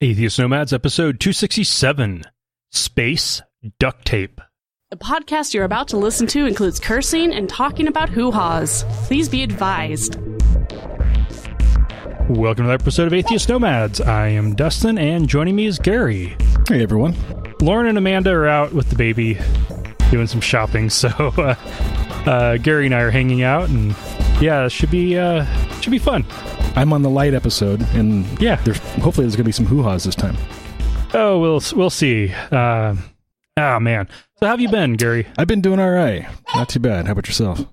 Atheist Nomads, episode 267, Space Duct Tape. The podcast you're about to listen to includes cursing and talking about hoo-haws. Please be advised. Welcome to the episode of Atheist Nomads. I am Dustin, and joining me is Gary. Hey, everyone. Lauren and Amanda are out with the baby, doing some shopping, so Gary and I are hanging out, and yeah, it should be fun. I'm on the light episode, and yeah, hopefully there's going to be some hoo-ha's this time. Oh, we'll see. Man. So how have you been, Gary? I've been doing all right. Not too bad. How about yourself?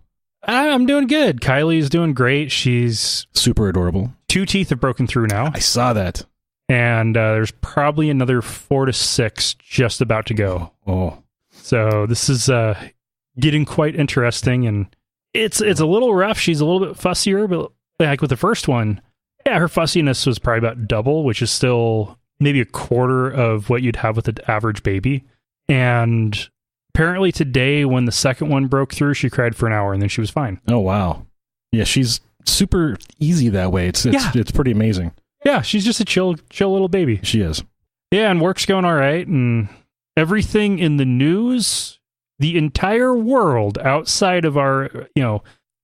I'm doing good. Kylie's doing great. She's super adorable. 2 teeth have broken through now. I saw that. And there's probably another 4 to 6 just about to go. Oh. So this is getting quite interesting, and it's a little rough. She's a little bit fussier, but like with the first one, yeah, her fussiness was probably about double, which is still maybe a quarter of what you'd have with an average baby. And apparently today, when the second one broke through, she cried for an hour, and then she was fine. Oh, wow. Yeah, she's super easy that way. It's pretty amazing. Yeah, she's just a chill little baby. She is. Yeah, and work's going all right, and everything in the news, the entire world outside of our,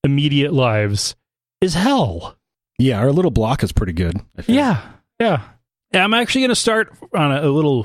immediate lives is hell. Yeah, our little block is pretty good. Yeah. I'm actually going to start on a little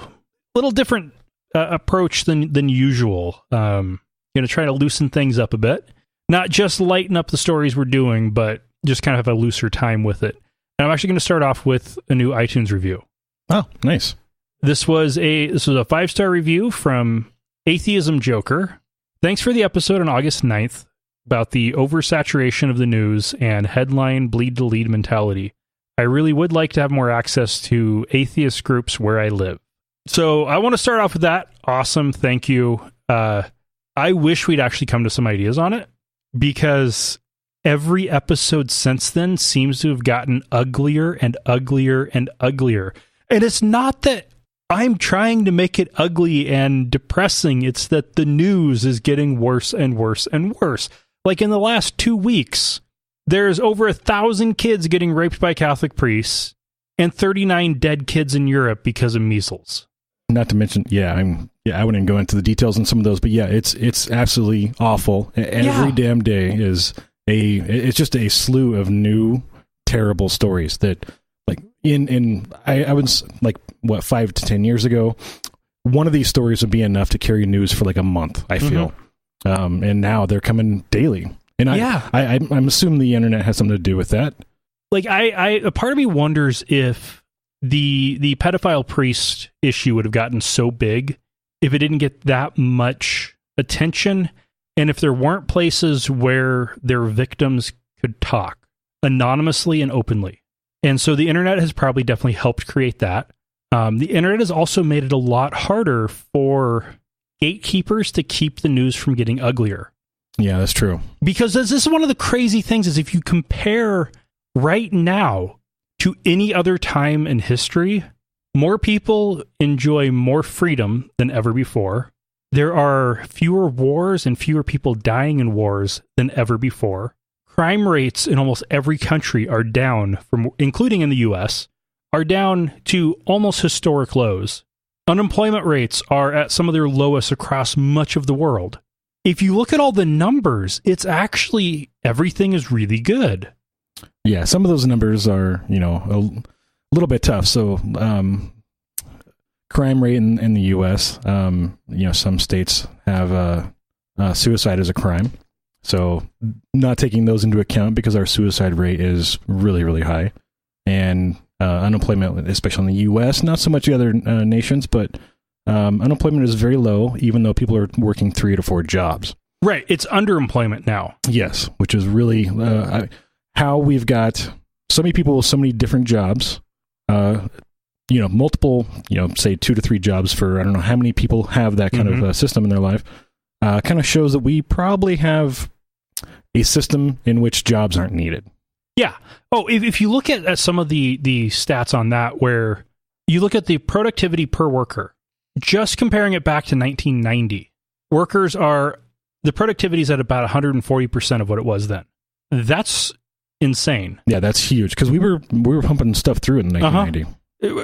different approach than usual. Going to try to loosen things up a bit, not just lighten up the stories we're doing, but just kind of have a looser time with it. And I'm actually going to start off with a new iTunes review. Oh, nice. This was a 5-star review from Atheismjoker. Thanks for the episode on August 9th about the oversaturation of the news and headline bleed-to-lead mentality. I really would like to have more access to atheist groups where I live. So I want to start off with that. Awesome. Thank you. I wish we'd actually come to some ideas on it, because every episode since then seems to have gotten uglier and uglier and uglier. And it's not that I'm trying to make it ugly and depressing. It's that the news is getting worse and worse and worse. Like in the last 2 weeks, there's over 1,000 kids getting raped by Catholic priests and 39 dead kids in Europe because of measles. Not to mention, I wouldn't go into the details on some of those, but yeah, it's absolutely awful. Every damn day is it's just a slew of new terrible stories that, like, I was like, 5 to 10 years ago, one of these stories would be enough to carry news for like a month, I feel. And now they're coming daily. And I'm assuming the internet has something to do with that. Like, a part of me wonders if the pedophile priest issue would have gotten so big if it didn't get that much attention, and if there weren't places where their victims could talk anonymously and openly. And so the internet has probably definitely helped create that. The internet has also made it a lot harder for gatekeepers to keep the news from getting uglier. Yeah, that's true. Because this is one of the crazy things, is if you compare right now to any other time in history, more people enjoy more freedom than ever before. There are fewer wars and fewer people dying in wars than ever before. Crime rates in almost every country are down, including in the US, are down to almost historic lows. Unemployment rates are at some of their lowest across much of the world. If you look at all the numbers, it's actually, everything is really good. Yeah, some of those numbers are, a little bit tough. So, crime rate in the U.S., some states have suicide as a crime. So, not taking those into account, because our suicide rate is really, really high. And unemployment, especially in the U.S., not so much the other nations, but unemployment is very low, even though people are working 3 to 4 jobs. Right. It's underemployment now. Yes, which is really how we've got so many people with so many different jobs, multiple, say 2 to 3 jobs for, I don't know how many people have that kind of system in their life, kind of shows that we probably have a system in which jobs aren't needed. Yeah. Oh, if you look at some of the stats on that, where you look at the productivity per worker, just comparing it back to 1990, the productivity is at about 140% of what it was then. That's insane. Yeah, that's huge, because we were pumping stuff through in 1990.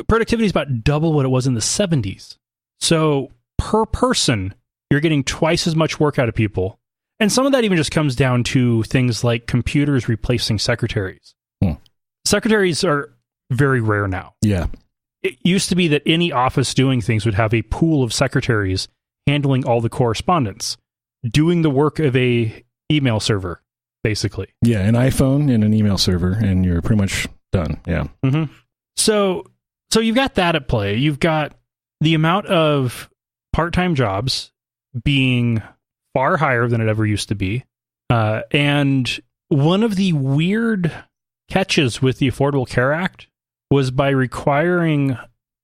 productivity is about double what it was in the 70s. So per person, you're getting twice as much work out of people. And some of that even just comes down to things like computers replacing secretaries. Secretaries are very rare now. Yeah. It used to be that any office doing things would have a pool of secretaries handling all the correspondence, doing the work of a email server, basically. Yeah, an iPhone and an email server, and you're pretty much done. Yeah. Mm-hmm. So you've got that at play. You've got the amount of part-time jobs being far higher than it ever used to be. And one of the weird catches with the Affordable Care Act was by requiring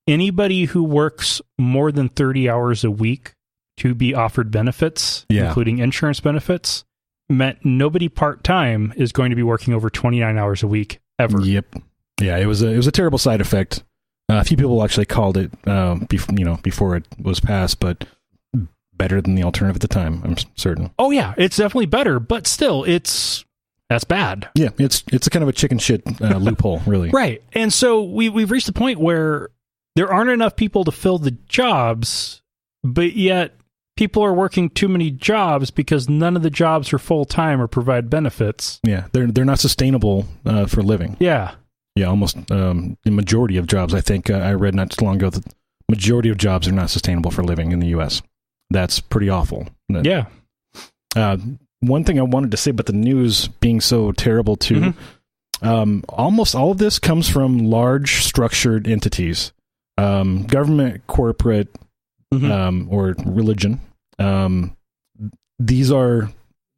anybody who works more than 30 hours a week to be offered benefits, including insurance benefits, meant nobody part-time is going to be working over 29 hours a week ever. Yep. Yeah, it was a terrible side effect. A few people actually called it before it was passed, but better than the alternative at the time, I'm certain. Oh yeah, it's definitely better, but still, that's bad. Yeah, it's a kind of a chicken shit loophole, really. Right. And so we've reached the point where there aren't enough people to fill the jobs, but yet people are working too many jobs because none of the jobs are full-time or provide benefits. Yeah, they're not sustainable for living. Yeah. Yeah, almost the majority of jobs, I think, I read not too long ago, the majority of jobs are not sustainable for living in the U.S. That's pretty awful. Yeah. One thing I wanted to say about the news being so terrible, too, almost all of this comes from large structured entities, government, corporate, or religion. These are,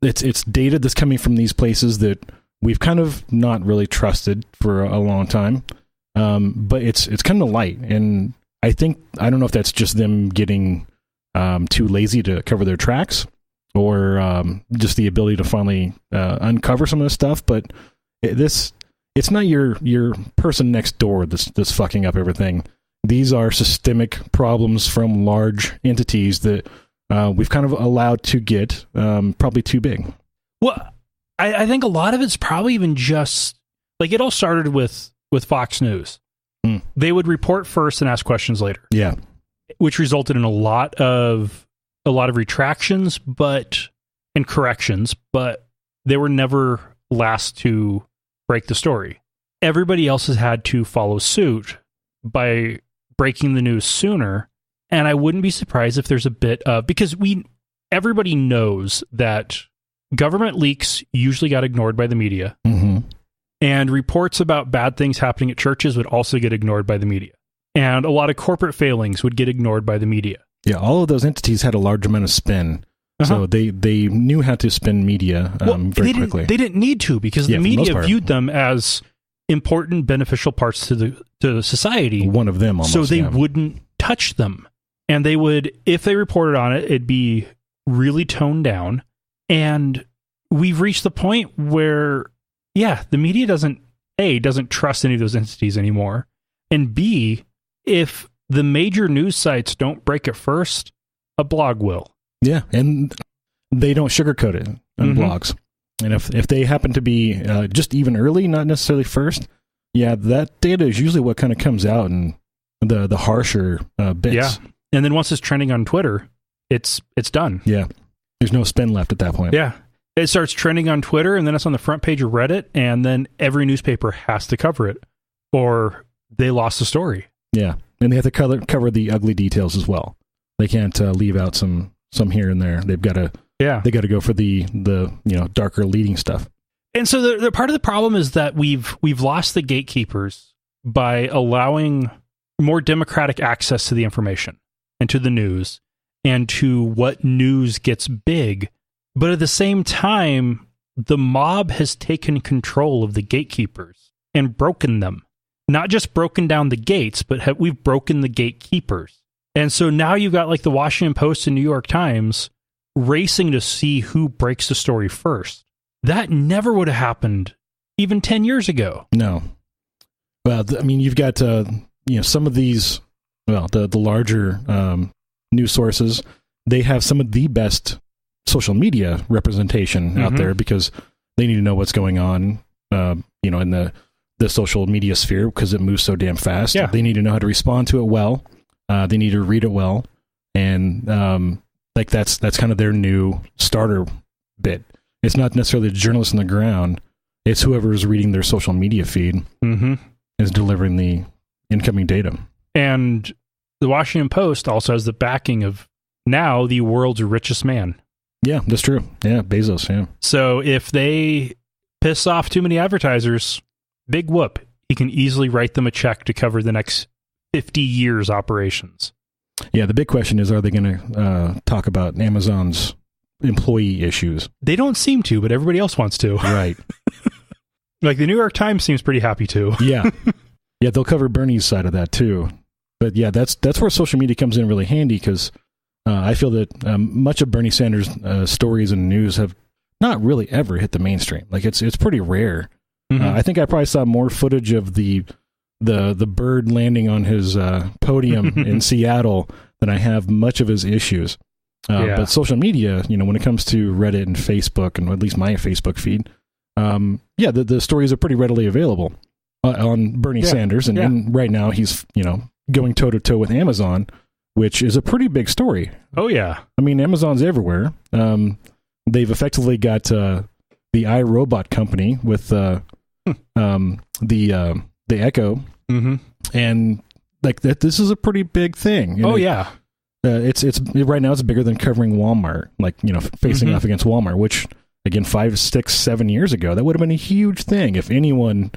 it's data that's coming from these places that we've kind of not really trusted for a long time. But it's kind of light. And I don't know if that's just them getting too lazy to cover their tracks, or just the ability to finally uncover some of this stuff. But it's not your person next door that's fucking up everything. These are systemic problems from large entities that we've kind of allowed to get probably too big. Well, I think a lot of it's probably even just like it all started with Fox News. They would report first and ask questions later. Yeah, which resulted in a lot of retractions, and corrections, but they were never last to break the story. Everybody else has had to follow suit by breaking the news sooner, and I wouldn't be surprised if there's a bit of, because everybody knows that government leaks usually got ignored by the media, and reports about bad things happening at churches would also get ignored by the media, and a lot of corporate failings would get ignored by the media. Yeah, all of those entities had a large amount of spin, so they knew how to spin media very quickly. They didn't need to, because the media viewed them as important, beneficial parts to society. One of them, almost. So they wouldn't touch them. And they would, if they reported on it, it'd be really toned down. And we've reached the point where, the media doesn't trust any of those entities anymore. And B, if the major news sites don't break it first, a blog will. Yeah, and they don't sugarcoat it on blogs. And if they happen to be just even early, not necessarily first, that data is usually what kind of comes out in the harsher bits. Yeah, and then once it's trending on Twitter, it's done. Yeah, there's no spin left at that point. Yeah, it starts trending on Twitter, and then it's on the front page of Reddit, and then every newspaper has to cover it, or they lost the story. Yeah, and they have to cover the ugly details as well. They can't leave out some here and there. They've got to. Yeah, they got to go for the darker leading stuff. And so the part of the problem is that we've lost the gatekeepers by allowing more democratic access to the information and to the news and to what news gets big. But at the same time, the mob has taken control of the gatekeepers and broken them. Not just broken down the gates, but we've broken the gatekeepers. And so now you've got like the Washington Post and New York Times racing to see who breaks the story first. That never would have happened even 10 years ago. No. Well, you've got, some of these, the larger news sources, they have some of the best social media representation out there because they need to know what's going on, in the the social media sphere because it moves so damn fast. Yeah. They need to know how to respond to it well. They need to read it well. And like that's kind of their new starter bit. It's not necessarily the journalist on the ground. It's whoever is reading their social media feed is delivering the incoming data. And the Washington Post also has the backing of now the world's richest man. Yeah, that's true. Yeah, Bezos, yeah. So if they piss off too many advertisers, big whoop. He can easily write them a check to cover the next 50 years operations. Yeah, the big question is, are they going to talk about Amazon's employee issues? They don't seem to, but everybody else wants to. Right. Like the New York Times seems pretty happy to. Yeah. Yeah, they'll cover Bernie's side of that too. But yeah, that's where social media comes in really handy because I feel that much of Bernie Sanders' stories and news have not really ever hit the mainstream. Like it's pretty rare. I think I probably saw more footage of the bird landing on his podium in Seattle than I have much of his issues. But social media, when it comes to Reddit and Facebook, and at least my Facebook feed, the stories are pretty readily available on Bernie Sanders. And right now he's, going toe-to-toe with Amazon, which is a pretty big story. Oh, yeah. I mean, Amazon's everywhere. They've effectively got the iRobot company with the Echo, and like that. This is a pretty big thing. It's right now it's bigger than covering Walmart. Like facing off against Walmart, which again 5, 6, 7 years ago that would have been a huge thing if anyone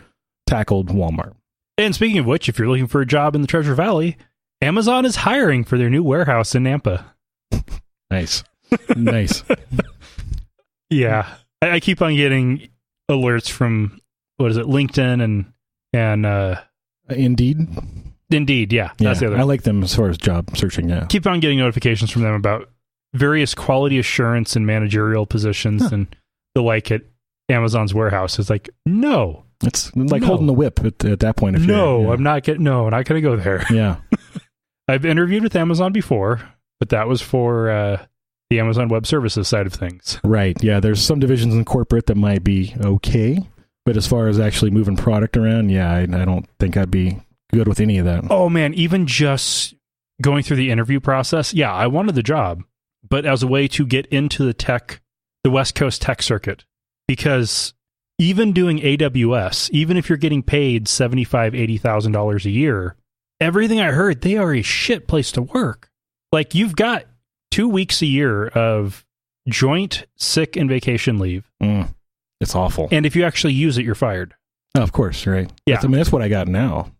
tackled Walmart. And speaking of which, if you're looking for a job in the Treasure Valley, Amazon is hiring for their new warehouse in Nampa. Nice. Nice. Yeah. I keep on getting alerts from, LinkedIn and Indeed. Indeed, yeah. That's the other. I like them as far as job searching, yeah. Keep on getting notifications from them about various quality assurance and managerial positions and the like at Amazon's warehouse. It's like, no. It's like holding the whip at that point. I'm not going to go there. Yeah. I've interviewed with Amazon before, but that was for the Amazon Web Services side of things. Right. Yeah. There's some divisions in corporate that might be okay, but as far as actually moving product around, I don't think I'd be good with any of that. Oh man, even just going through the interview process, I wanted the job, but as a way to get into the West Coast tech circuit, because even doing AWS, even if you're getting paid $75,000, $80,000 a year, everything I heard, they are a shit place to work. Like you've got 2 weeks a year of joint sick and vacation leave. It's awful. And if you actually use it, you're fired. Oh, of course, right. Yeah. That's what I got now.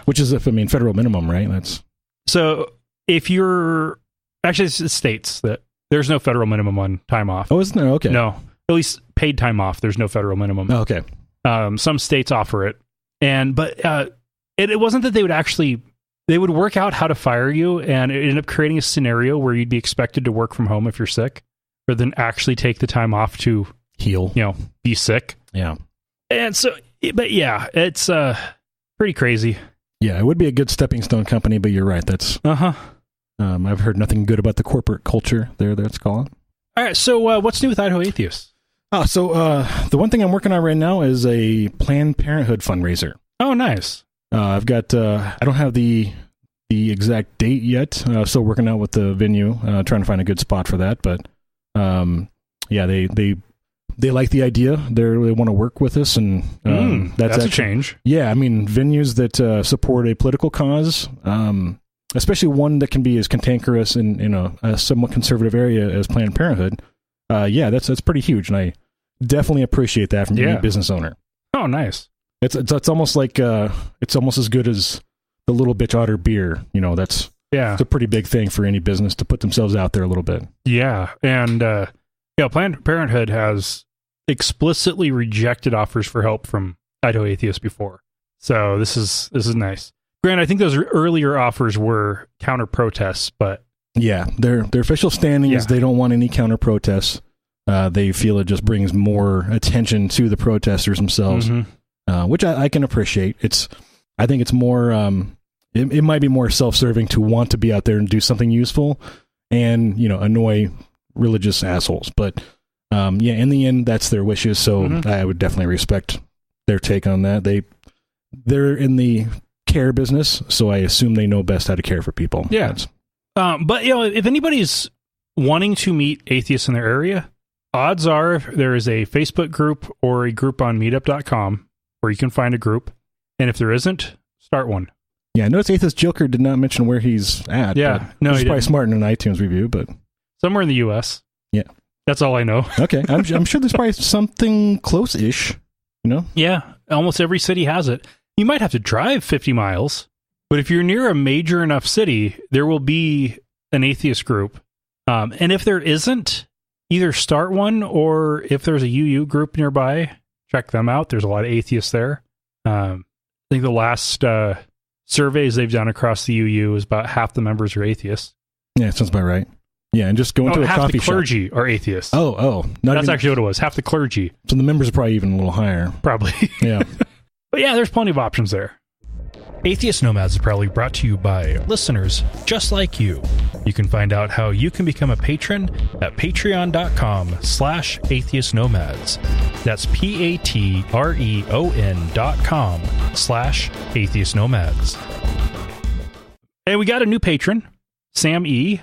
Which is, federal minimum, right? So if you're... Actually, it states that there's no federal minimum on time off. Oh, isn't there? Okay. No. At least paid time off, there's no federal minimum. Oh, okay. Some states offer it. But it wasn't that they would work out how to fire you, and it ended up creating a scenario where you'd be expected to work from home if you're sick, rather than actually take the time off to heal, be sick. Yeah. And so, but it's pretty crazy. Yeah, it would be a good stepping stone company, but you're right. That's I've heard nothing good about the corporate culture there. That's called. All right. So, what's new with Idaho Atheists? The one thing I'm working on right now is a Planned Parenthood fundraiser. Oh, nice. I've got. I don't have the exact date yet. Still working out with the venue, trying to find a good spot for that. But they like the idea. They want to work with us, and that's a change. Yeah, I mean, venues that support a political cause, especially one that can be as cantankerous in a somewhat conservative area as Planned Parenthood. That's pretty huge, and I definitely appreciate that from any business owner. Oh, nice. It's almost like it's almost as good as the Little Bitch Otter beer. It's a pretty big thing for any business to put themselves out there a little bit. Yeah, and Planned Parenthood has explicitly rejected offers for help from Idaho Atheists before. So this is nice. Granted, I think those earlier offers were counter protests, but yeah, their official standing is they don't want any counter protests. They feel it just brings more attention to the protesters themselves, which I can appreciate. I think it's more. It might be more self-serving to want to be out there and do something useful, and annoy religious assholes. But in the end, that's their wishes. So I would definitely respect their take on that. they're in the care business, so I assume they know best how to care for people. Yeah. But, if anybody's wanting to meet atheists in their area, odds are there is a Facebook group or a group on meetup.com where you can find a group. And if there isn't, start one. Yeah, I noticed Atheismjoker did not mention where he's at. Yeah. No, he's probably smart in an iTunes review, but... Somewhere in the U.S. Yeah. That's all I know. Okay. I'm sure there's probably something close-ish, Yeah. Almost every city has it. You might have to drive 50 miles, but if you're near a major enough city, there will be an atheist group. And if there isn't, either start one, or if there's a UU group nearby, check them out. There's a lot of atheists there. I think the last surveys they've done across the UU is about half the members are atheists. Yeah, sounds about right. Yeah, and just go into a half coffee the clergy shop. are atheists. Oh. That's actually what it was. Half the clergy. So the members are probably even a little higher. Probably. Yeah. But yeah, there's plenty of options there. Atheist Nomads is proudly brought to you by listeners just like you. You can find out how you can become a patron at patreon.com/atheistnomads. That's patreon.com/atheistnomads. And we got a new patron, Sam E.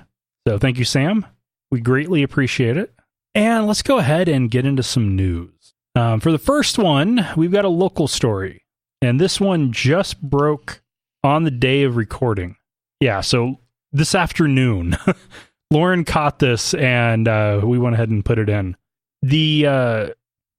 So thank you, Sam. We greatly appreciate it. And let's go ahead and get into some news. For the first one, we've got a local story. And this one just broke on the day of recording. Yeah, so this afternoon, Lauren caught this and we went ahead and put it in. The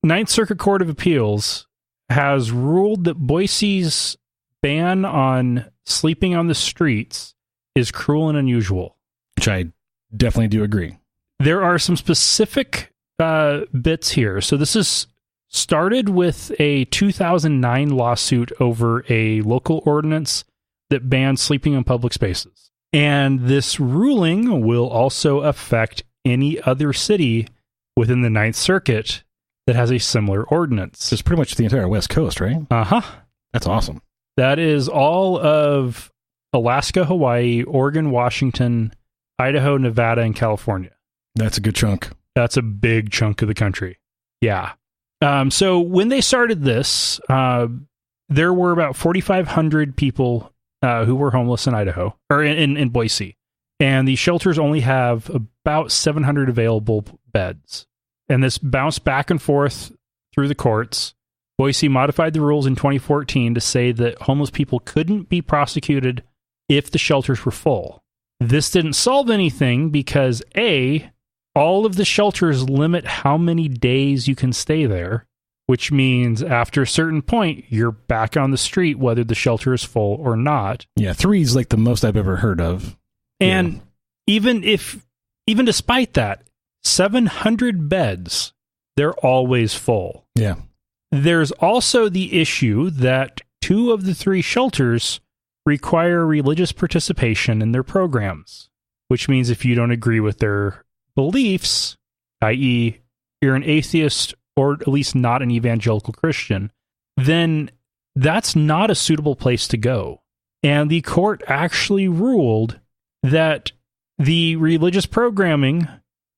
Ninth Circuit Court of Appeals has ruled that Boise's ban on sleeping on the streets is cruel and unusual. Which I definitely do agree. There are some specific bits here. So this is started with a 2009 lawsuit over a local ordinance that bans sleeping in public spaces. And this ruling will also affect any other city within the Ninth Circuit that has a similar ordinance. It's pretty much the entire West Coast, right? Uh-huh. That's awesome. That is all of Alaska, Hawaii, Oregon, Washington, Idaho, Nevada, and California. That's a good chunk. That's a big chunk of the country. Yeah. So when they started this, there were about 4,500 people who were homeless in Idaho, or in Boise. And the shelters only have about 700 available beds. And this bounced back and forth through the courts. Boise modified the rules in 2014 to say that homeless people couldn't be prosecuted if the shelters were full. This didn't solve anything because, A, all of the shelters limit how many days you can stay there, which means after a certain point, you're back on the street whether the shelter is full or not. Yeah, 3 is like the most I've ever heard of. And even despite that, 700 beds, they're always full. Yeah. There's also the issue that 2 of the 3 shelters require religious participation in their programs, which means if you don't agree with their beliefs, i.e., you're an atheist or at least not an evangelical Christian, then that's not a suitable place to go. And the court actually ruled that the religious programming,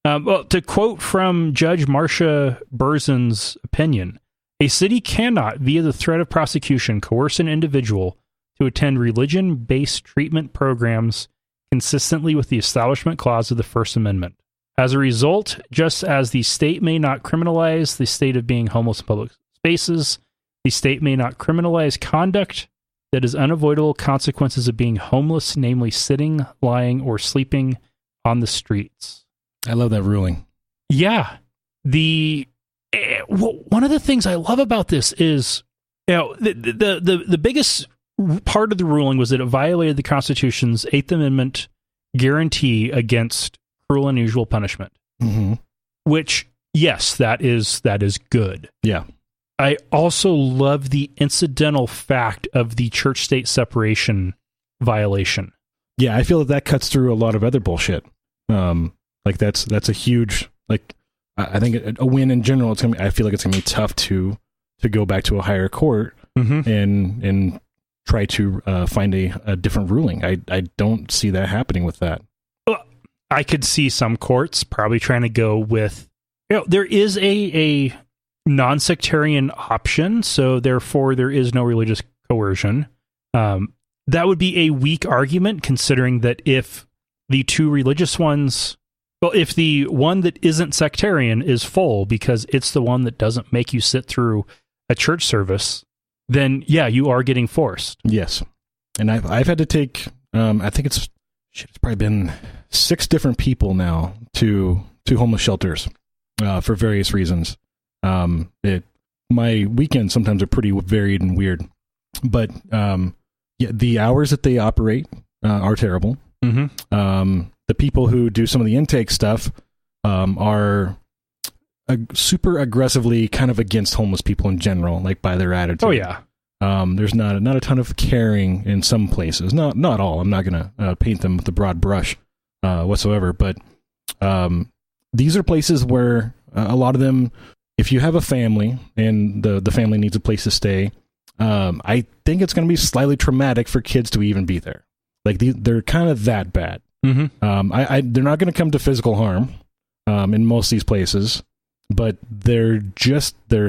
to quote from Judge Marcia Burzen's opinion, a city cannot, via the threat of prosecution, coerce an individual to attend religion-based treatment programs consistently with the Establishment Clause of the First Amendment. As a result, just as the state may not criminalize the state of being homeless in public spaces, the state may not criminalize conduct that is unavoidable consequences of being homeless, namely sitting, lying, or sleeping on the streets. I love that ruling. Yeah. One of the things I love about this is, the biggest part of the ruling was that it violated the Constitution's 8th Amendment guarantee against cruel and unusual punishment. Mm-hmm. Which, yes, that is good. Yeah. I also love the incidental fact of the church-state separation violation. Yeah, I feel that cuts through a lot of other bullshit. Like that's a huge, like, I think a win in general. I feel like it's gonna be tough to go back to a higher court and try to find a different ruling. I don't see that happening with that. I could see some courts probably trying to go with, there is a non-sectarian option, so therefore there is no religious coercion. That would be a weak argument, considering that if the two religious ones, well, if the one that isn't sectarian is full because it's the one that doesn't make you sit through a church service, then yeah, you are getting forced. Yes. And I've had to take, I think it's probably been 6 different people now to homeless shelters for various reasons. My weekends sometimes are pretty varied and weird, but yeah, the hours that they operate are terrible. Mm-hmm. The people who do some of the intake stuff are super aggressively kind of against homeless people in general, like by their attitude. Oh yeah. There's not a ton of caring in some places. Not all. I'm not going to paint them with a broad brush whatsoever, but these are places where a lot of them, if you have a family and the family needs a place to stay, I think it's going to be slightly traumatic for kids to even be there. Like they're kind of that bad. Mm-hmm. They're not going to come to physical harm in most of these places, but they're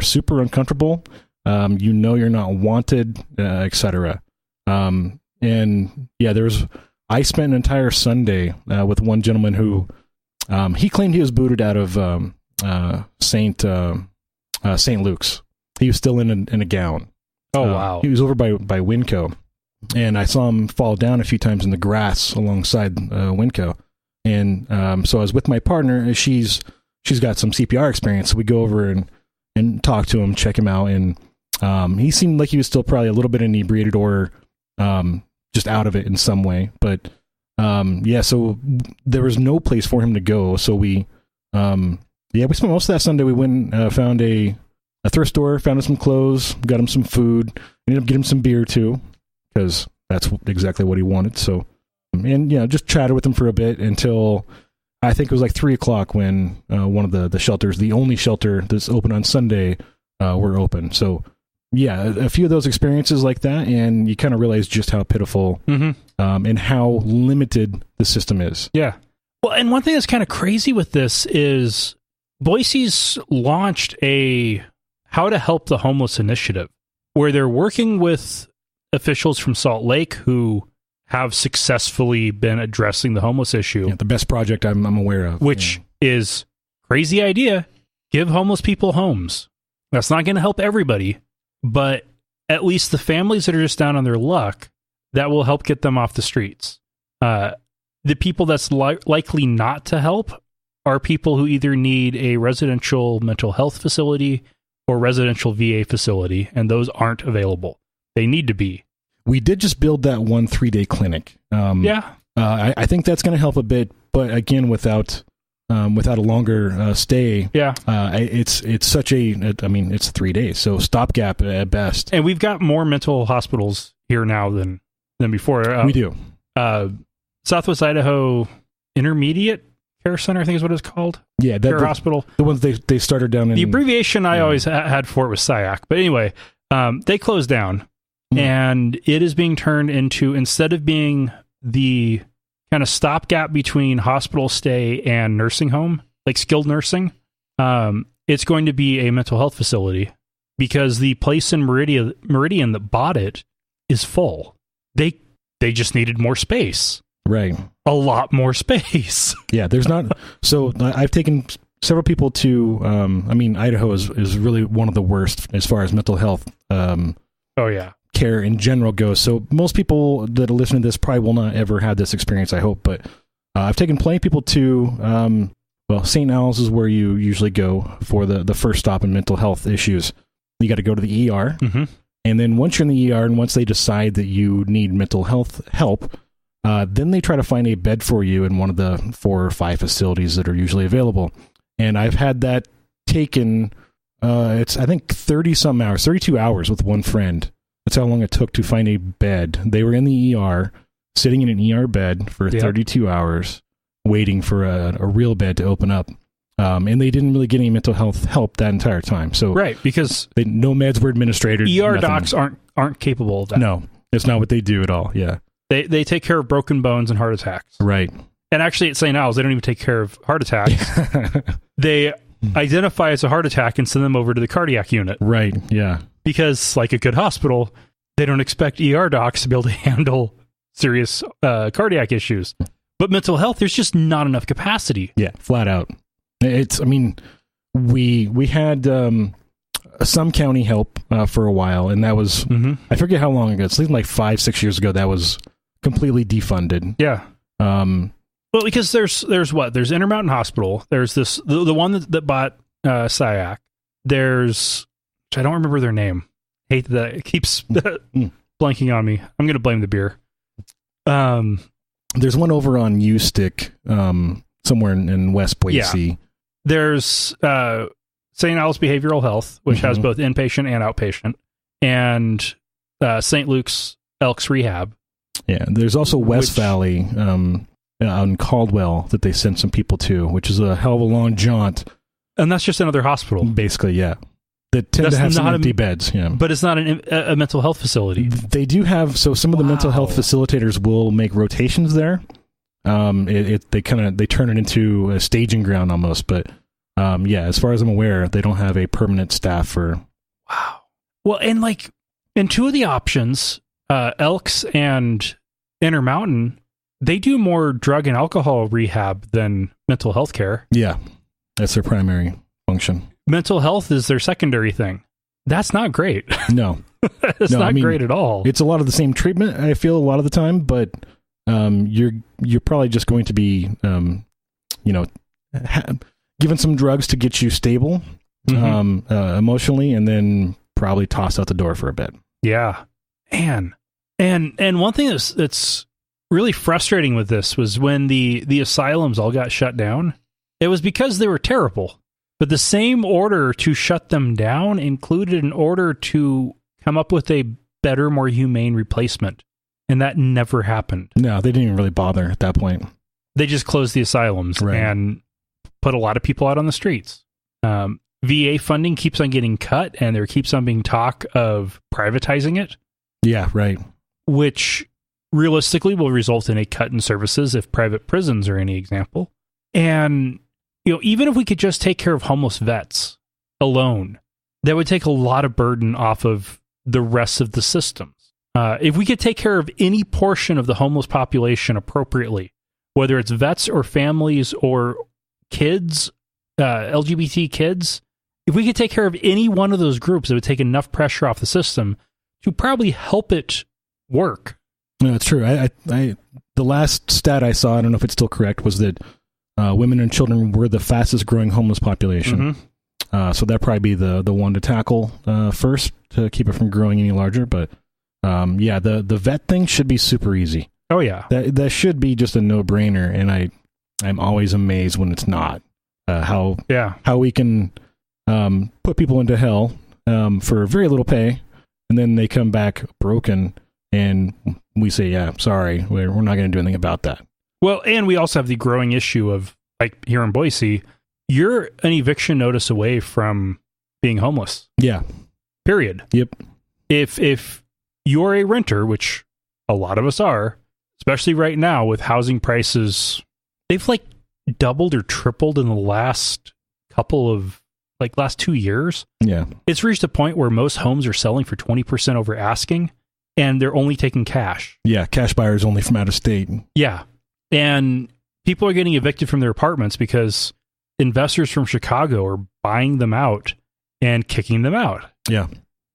super uncomfortable. You're not wanted, etc. And yeah, I spent an entire Sunday with one gentleman who he claimed he was booted out of St. Luke's. He was still in a gown. Oh wow! He was over by Winco, and I saw him fall down a few times in the grass alongside Winco. And so I was with my partner. She's got some CPR experience, so we go over and talk to him, check him out, and he seemed like he was still probably a little bit inebriated or just out of it in some way. But yeah, so there was no place for him to go. So we spent most of that Sunday. We went and found a thrift store, found him some clothes, got him some food, ended up getting him some beer too, because that's exactly what he wanted. So, and just chatted with him for a bit until I think it was like 3:00 when one of the shelters, the only shelter that's open on Sunday, were open. So yeah, a few of those experiences like that, and you kind of realize just how pitiful and how limited the system is. Yeah. Well, and one thing that's kind of crazy with this is Boise's launched a How to Help the Homeless initiative, where they're working with officials from Salt Lake who have successfully been addressing the homeless issue. Yeah, the best project I'm aware of. Which is crazy idea. Give homeless people homes. That's not going to help everybody, but at least the families that are just down on their luck, that will help get them off the streets. The people that's likely not to help are people who either need a residential mental health facility or residential VA facility, and those aren't available. They need to be. We did just build that one 3-day clinic. I think that's going to help a bit, but again, without a longer stay, it's such it's 3 days, so stopgap at best. And we've got more mental hospitals here now than before. We do. Southwest Idaho Intermediate Care Center, I think is what it's called. Yeah, Care Hospital. The ones they started down in... The abbreviation I always had for it was SIAC. But anyway, they closed down, and it is being turned into, instead of being the kind of stopgap between hospital stay and nursing home, like skilled nursing, it's going to be a mental health facility because the place in Meridian that bought it is full. They just needed more space. Right. A lot more space. Yeah, there's not... So I've taken several people to... Idaho is really one of the worst as far as mental health care in general goes. So most people that are listening to this probably will not ever have this experience, I hope. But I've taken plenty of people to... St. Al's is where you usually go for the first stop in mental health issues. You got to go to the ER. Mm-hmm. And then once you're in the ER and once they decide that you need mental health help... then they try to find a bed for you in one of the 4 or 5 facilities that are usually available. And I've had that taken, it's, I think, 30-some hours, 32 hours with one friend. That's how long it took to find a bed. They were in the ER, sitting in an ER bed for 32 hours, waiting for a real bed to open up. And they didn't really get any mental health help that entire time. So right, because no meds were administered. ER docs aren't capable of that. No, it's not what they do at all. Yeah. They take care of broken bones and heart attacks. Right. And actually at St. Al's, they don't even take care of heart attacks. They identify as a heart attack and send them over to the cardiac unit. Right, yeah. Because, like a good hospital, They don't expect ER docs to be able to handle serious cardiac issues. But mental health, there's just not enough capacity. Yeah, flat out. We had some county help for a while, and that was, I forget how long ago. It's like 5-6 years ago. That was completely defunded. Yeah. Well, because there's Intermountain Hospital. There's the one that bought SIAC. There's, I don't remember their name. Hate that it keeps blanking on me. I'm going to blame the beer. There's one over on U-Stick, somewhere in West Boise. Yeah. There's St. Al's Behavioral Health, which has both inpatient and outpatient, and St. Luke's Elks Rehab. Yeah, there's also West Valley out in Caldwell that they sent some people to, which is a hell of a long jaunt. And that's just another hospital. Basically, yeah. That tend to have some empty beds. Yeah. But it's not a mental health facility. They do have, so some of the mental health facilitators will make rotations there. They turn it into a staging ground almost, but as far as I'm aware, they don't have a permanent staff for. Wow. Well, and like in two of the options, Elks and Intermountain, they do more drug and alcohol rehab than mental health care. Yeah, that's their primary function. Mental health is their secondary thing. That's not great. No. It's not great at all. It's a lot of the same treatment, I feel, a lot of the time, but you're probably just going to be, given some drugs to get you stable emotionally, and then probably tossed out the door for a bit. Yeah. And one thing that's really frustrating with this was when the asylums all got shut down, it was because they were terrible. But the same order to shut them down included an order to come up with a better, more humane replacement. And that never happened. No, they didn't even really bother at that point. They just closed the asylums and put a lot of people out on the streets. VA funding keeps on getting cut, and there keeps on being talk of privatizing it. Yeah, right. Which realistically will result in a cut in services if private prisons are any example. And even if we could just take care of homeless vets alone, that would take a lot of burden off of the rest of the systems. If we could take care of any portion of the homeless population appropriately, whether it's vets or families or kids, LGBT kids, if we could take care of any one of those groups, it would take enough pressure off the system to probably help it work. No, it's true. The last stat I saw, I don't know if it's still correct, was that women and children were the fastest growing homeless population. So that'd probably be the one to tackle first to keep it from growing any larger. But the vet thing should be super easy. Oh yeah, that should be just a no brainer. And I'm always amazed when it's not. How we can put people into hell for very little pay, and then they come back broken, and we say, "Yeah, sorry, we're not going to do anything about that." Well, and we also have the growing issue of, like here in Boise, you're an eviction notice away from being homeless. Yeah. Period. Yep. If you're a renter, which a lot of us are, especially right now with housing prices, they've like doubled or tripled in the last last 2 years. Yeah. It's reached a point where most homes are selling for 20% over asking, and they're only taking cash. Yeah, cash buyers only from out of state. Yeah. And people are getting evicted from their apartments because investors from Chicago are buying them out and kicking them out. Yeah.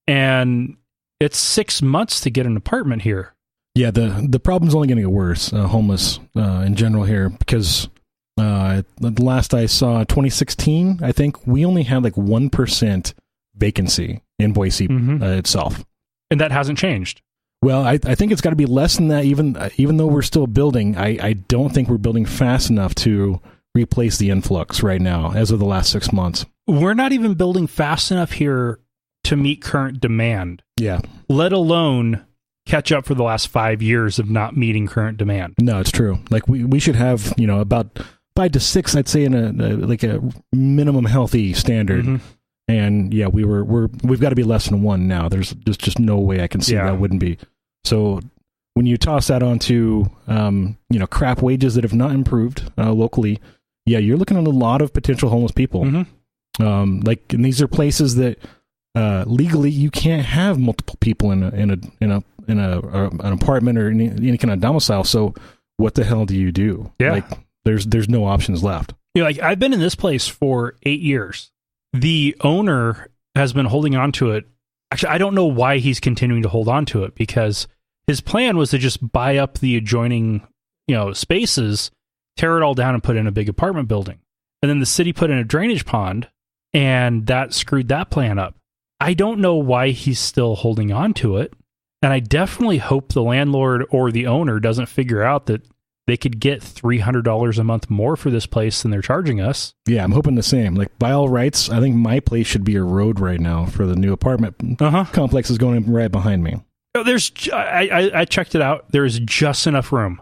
And it's 6 months to get an apartment here. Yeah, the problem's only going to get worse, homeless in general here, because the last I saw, 2016, I think we only had like 1% vacancy in Boise itself. And that hasn't changed. Well, I think it's got to be less than that, even though we're still building. I don't think we're building fast enough to replace the influx right now as of the last 6 months. We're not even building fast enough here to meet current demand. Yeah. Let alone catch up for the last 5 years of not meeting current demand. No, it's true. Like we should have, about 5 to 6, I'd say, in a minimum healthy standard. And yeah, we've got to be less than 1 now. There's just no way I can see that wouldn't be. So when you toss that onto crap wages that have not improved locally, yeah, you're looking at a lot of potential homeless people. And these are places that legally you can't have multiple people in an apartment or any kind of domicile. So what the hell do you do? Yeah. Like there's no options left. Like I've been in this place for 8 years. The owner has been holding on to it. Actually, I don't know why he's continuing to hold on to it, because his plan was to just buy up the adjoining, spaces, tear it all down and put in a big apartment building. And then the city put in a drainage pond, and that screwed that plan up. I don't know why he's still holding on to it. And I definitely hope the landlord or the owner doesn't figure out that they could get $300 a month more for this place than they're charging us. Yeah, I'm hoping the same. Like, by all rights, I think my place should be a road right now for the new apartment complex is going right behind me. I checked it out. There is just enough room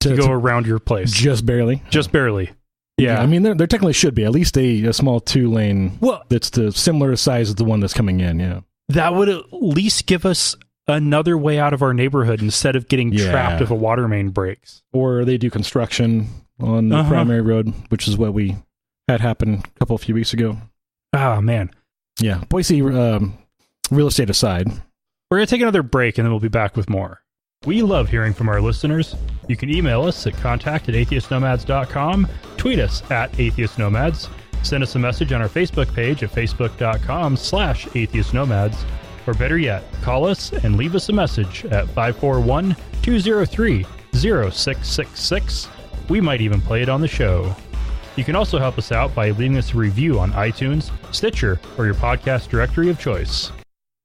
to go around your place. Just barely? Just barely. Yeah. I mean, there technically should be at least a small 2-lane that's the similar size as the one that's coming in, yeah. That would at least give us another way out of our neighborhood instead of getting trapped if a water main breaks. Or they do construction on the primary road, which is what we had happen a few weeks ago. Oh, man. Yeah. Boise, real estate aside. We're going to take another break, and then we'll be back with more. We love hearing from our listeners. You can email us at contact@atheistnomads.com, tweet us @atheistnomads, send us a message on our Facebook page at facebook.com/atheistnomads, or better yet, call us and leave us a message at 541-203-0666. We might even play it on the show. You can also help us out by leaving us a review on iTunes, Stitcher, or your podcast directory of choice.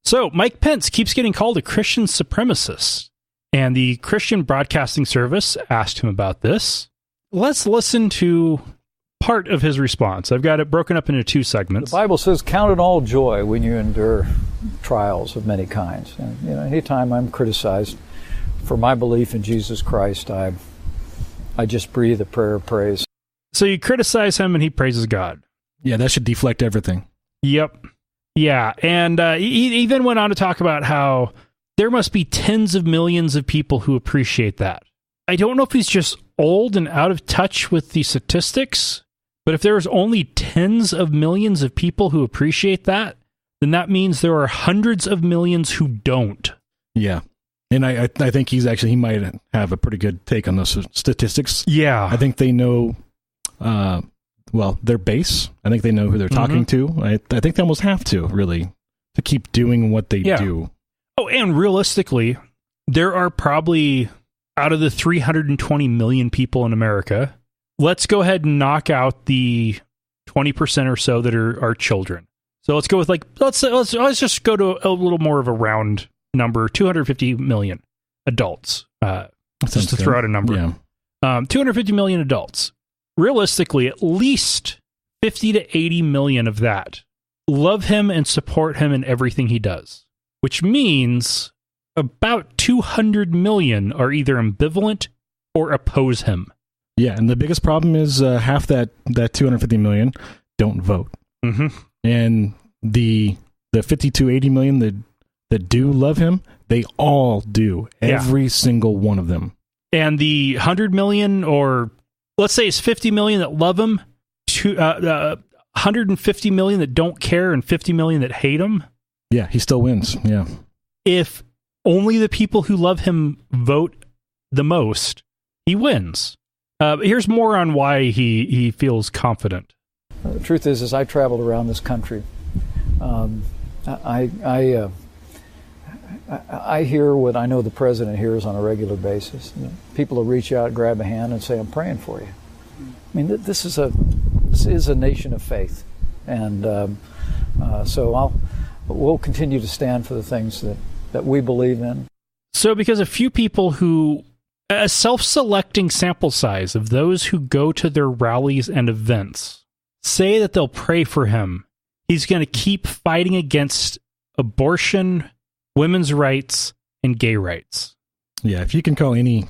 So, Mike Pence keeps getting called a Christian supremacist, and the Christian Broadcasting Service asked him about this. Let's listen to part of his response. I've got it broken up into 2 segments. The Bible says, count it all joy when you endure trials of many kinds. And, anytime I'm criticized for my belief in Jesus Christ, I just breathe a prayer of praise. So you criticize him and he praises God. Yeah, that should deflect everything. Yep. Yeah, and he then went on to talk about how there must be tens of millions of people who appreciate that. I don't know if he's just old and out of touch with the statistics, but if there's only tens of millions of people who appreciate that, then that means there are hundreds of millions who don't. Yeah. And I think he might have a pretty good take on those statistics. Yeah. I think they know, their base. I think they know who they're talking to. I think they almost have to, really, to keep doing what they do. Oh, and realistically, there are probably, out of the 320 million people in America, let's go ahead and knock out the 20% or so that are children. So let's go with let's just go to a little more of a round number, 250 million adults. Just to throw out a number. Yeah. 250 million adults. Realistically, at least 50 to 80 million of that love him and support him in everything he does, which means about 200 million are either ambivalent or oppose him. Yeah, and the biggest problem is half that 250 million don't vote. Mm-hmm. And the 50 to 80 million that do love him, they all do. Every single one of them. And the 100 million, or let's say it's 50 million that love him, 150 million that don't care, and 50 million that hate him. Yeah, he still wins. Yeah. If only the people who love him vote the most, he wins. Here's more on why he feels confident. The truth is I traveled around this country. I hear what I know the president hears on a regular basis. People will reach out, grab a hand, and say, "I'm praying for you." I mean, this is a nation of faith, and so we'll continue to stand for the things that we believe in. So, because a few people who, a self-selecting sample size of those who go to their rallies and events, say that they'll pray for him, he's going to keep fighting against abortion, women's rights, and gay rights. Yeah, if you can call any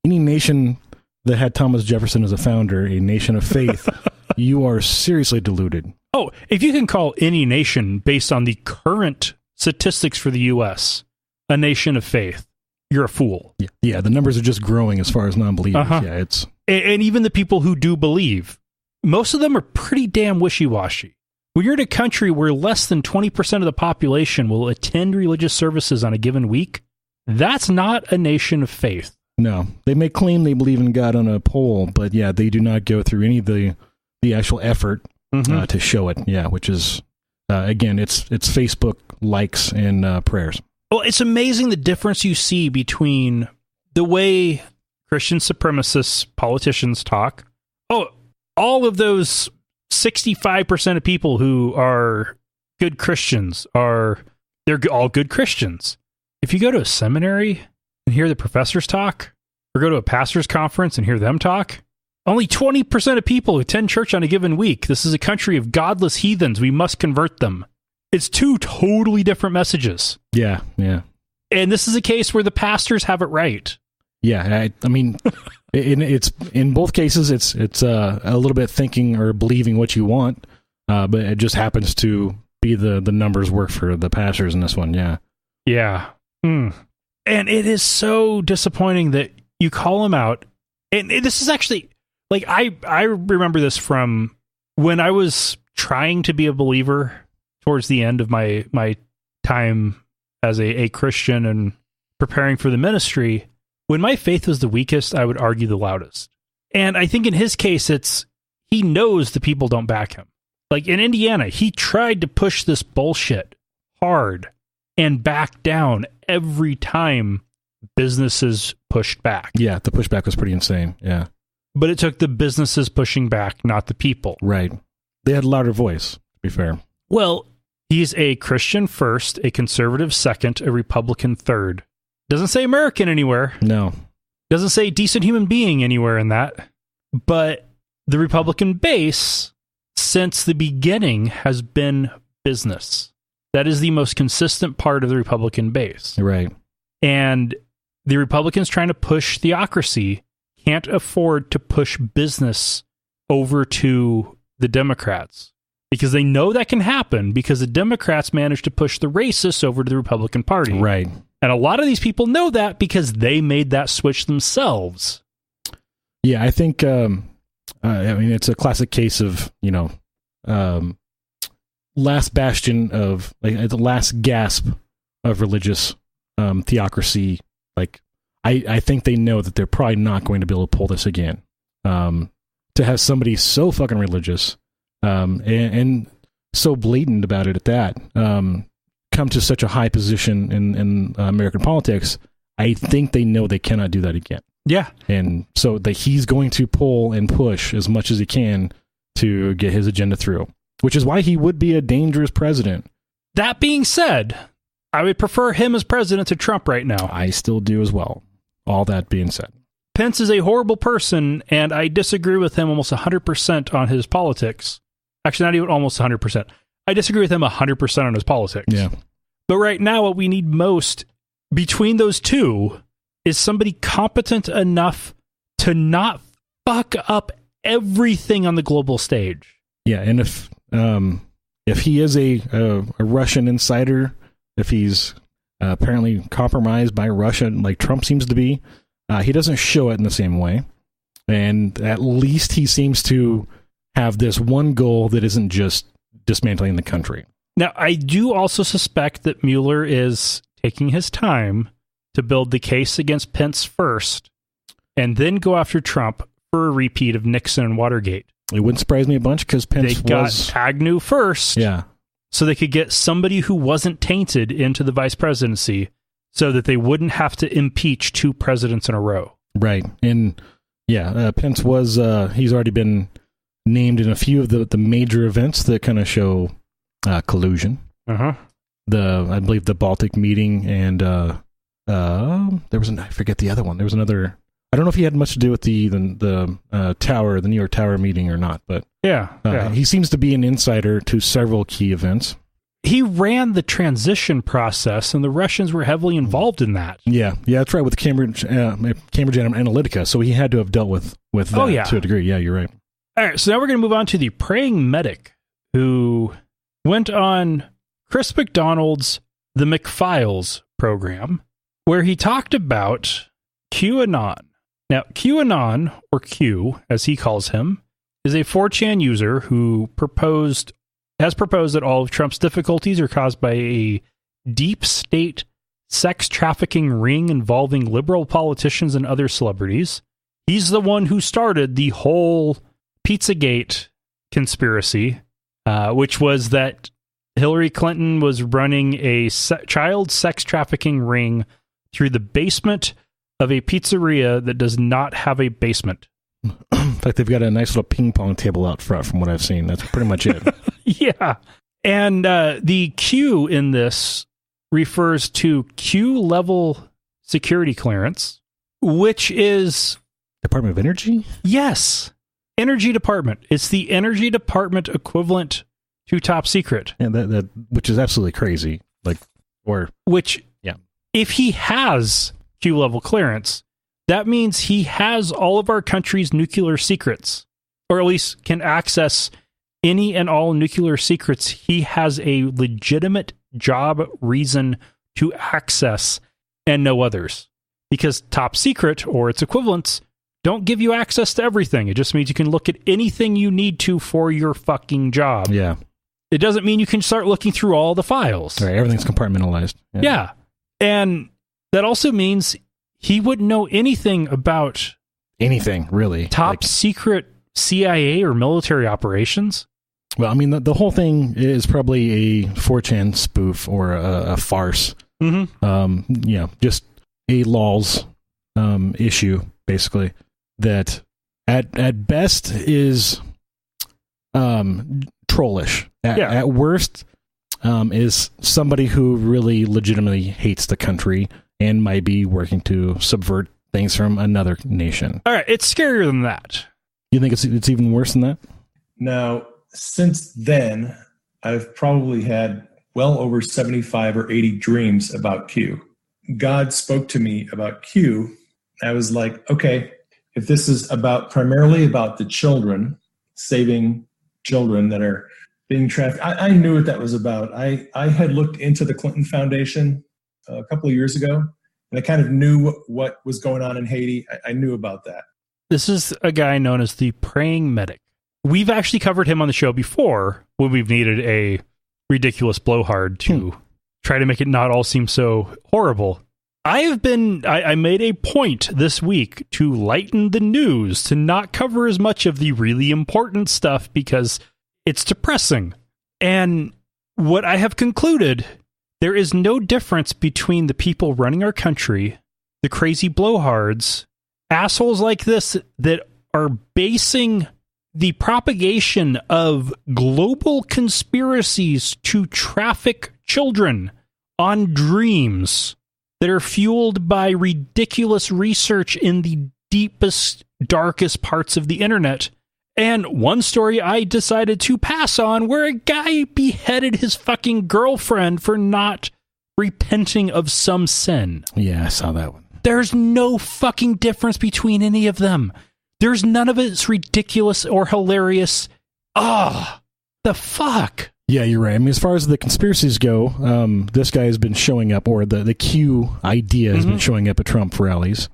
nation that had Thomas Jefferson as a founder a nation of faith, you are seriously deluded. Oh, if you can call any nation based on the current statistics for the U.S. a nation of faith, you're a fool. Yeah, the numbers are just growing as far as non-believers. Yeah, it's and even the people who do believe, most of them are pretty damn wishy-washy. When you're in a country where less than 20% of the population will attend religious services on a given week, that's not a nation of faith. No, they may claim they believe in God on a poll, but yeah, they do not go through any of the actual effort to show it. Yeah, which is, again, it's Facebook likes and prayers. Well, it's amazing the difference you see between the way Christian supremacist politicians talk. Oh, all of those 65% of people who are good Christians they're all good Christians. If you go to a seminary and hear the professors talk, or go to a pastor's conference and hear them talk, only 20% of people attend church on a given week. This is a country of godless heathens. We must convert them. It's two totally different messages. Yeah. And this is a case where the pastors have it right. Yeah, I mean, it's in both cases, it's a little bit thinking or believing what you want, but it just happens to be the numbers work for the pastors in this one. Yeah. Yeah. And it is so disappointing that you call them out. And this is actually, like, I remember this from when I was trying to be a believer towards the end of my time as a Christian and preparing for the ministry. When my faith was the weakest, I would argue the loudest. And I think in his case, he knows the people don't back him. Like in Indiana, he tried to push this bullshit hard and back down every time businesses pushed back. Yeah, the pushback was pretty insane. Yeah. But it took the businesses pushing back, not the people. Right. They had a louder voice, to be fair. Well, he's a Christian first, a conservative second, a Republican third. Doesn't say American anywhere. No. Doesn't say decent human being anywhere in that. But the Republican base, since the beginning, has been business. That is the most consistent part of the Republican base. Right. And the Republicans trying to push theocracy can't afford to push business over to the Democrats. Because they know that can happen because the Democrats managed to push the racists over to the Republican Party. Right. And a lot of these people know that because they made that switch themselves. Yeah, I think, I mean, it's a classic case of, last bastion of, like, the last gasp of religious theocracy. Like, I think they know that they're probably not going to be able to pull this again. To have somebody so fucking religious and so blatant about it at that, come to such a high position in American politics, I think they know they cannot do that again. Yeah. And so he's going to pull and push as much as he can to get his agenda through, which is why he would be a dangerous president. That being said, I would prefer him as president to Trump right now. I still do as well. All that being said. Pence is a horrible person, and I disagree with him almost 100% on his politics. Actually, not even almost 100%. I disagree with him 100% on his politics. Yeah. But right now, what we need most between those two is somebody competent enough to not fuck up everything on the global stage. Yeah, and if he is a Russian insider, if he's apparently compromised by Russia, like Trump seems to be, he doesn't show it in the same way. And at least he seems to have this one goal that isn't just dismantling the country. Now, I do also suspect that Mueller is taking his time to build the case against Pence first, and then go after Trump for a repeat of Nixon and Watergate. It wouldn't surprise me a bunch because Pence got Agnew first, yeah, so they could get somebody who wasn't tainted into the vice presidency, so that they wouldn't have to impeach two presidents in a row. Right, and yeah, Pence was he's already been named in a few of the major events that kind of show collusion. I believe the Baltic meeting, and there was I forget the other one. There was another. I don't know if he had much to do with the tower, the New York Tower meeting or not, but yeah. He seems to be an insider to several key events. He ran the transition process, and the Russians were heavily involved in that. Yeah, that's right, with Cambridge Analytica. So he had to have dealt with that to a degree. Yeah, you're right. All right, so now we're going to move on to the praying medic who went on Chris McDonald's The McFiles program, where he talked about QAnon. Now, QAnon, or Q, as he calls him, is a 4chan user who proposed has proposed that all of Trump's difficulties are caused by a deep state sex trafficking ring involving liberal politicians and other celebrities. He's the one who started the whole Pizzagate conspiracy, which was that Hillary Clinton was running a child sex trafficking ring through the basement of a pizzeria that does not have a basement. In fact, they've got a nice little ping pong table out front from what I've seen. That's pretty much it. Yeah. And the Q in this refers to Q level security clearance, which is... Department of Energy? Yes. Energy Department. It's the Energy Department equivalent to top secret. And that which is absolutely crazy. If he has Q level clearance, that means he has all of our country's nuclear secrets, or at least can access any and all nuclear secrets he has a legitimate job reason to access and no others. Because top secret or its equivalents don't give you access to everything. It just means you can look at anything you need to for your fucking job. Yeah. It doesn't mean you can start looking through all the files. Right, everything's compartmentalized. Yeah. And that also means he wouldn't know anything about anything, really. Top secret CIA or military operations. Well, I mean, the whole thing is probably a 4chan spoof or a farce. Mm-hmm. Just a lols issue, basically, that at best is trollish. At worst is somebody who really legitimately hates the country and might be working to subvert things from another nation. All right, it's scarier than that. You think it's even worse than that? Now, since then, I've probably had well over 75 or 80 dreams about Q. God spoke to me about Q. I was like, okay, if this is primarily about the children, saving children that are being trafficked, I knew what that was about. I had looked into the Clinton Foundation a couple of years ago, and I kind of knew what was going on in Haiti. I knew about that. This is a guy known as the praying medic. We've actually covered him on the show before when we've needed a ridiculous blowhard to try to make it not all seem so horrible. I made a point this week to lighten the news, to not cover as much of the really important stuff because it's depressing. And what I have concluded, there is no difference between the people running our country, the crazy blowhards, assholes like this that are basing the propagation of global conspiracies to traffic children on dreams that are fueled by ridiculous research in the deepest, darkest parts of the internet. And one story I decided to pass on where a guy beheaded his fucking girlfriend for not repenting of some sin. Yeah, I saw that one. There's no fucking difference between any of them. There's none of it's ridiculous or hilarious. The fuck? Yeah, you're right. I mean, as far as the conspiracies go, this guy has been showing up, or the Q idea has been showing up at Trump rallies.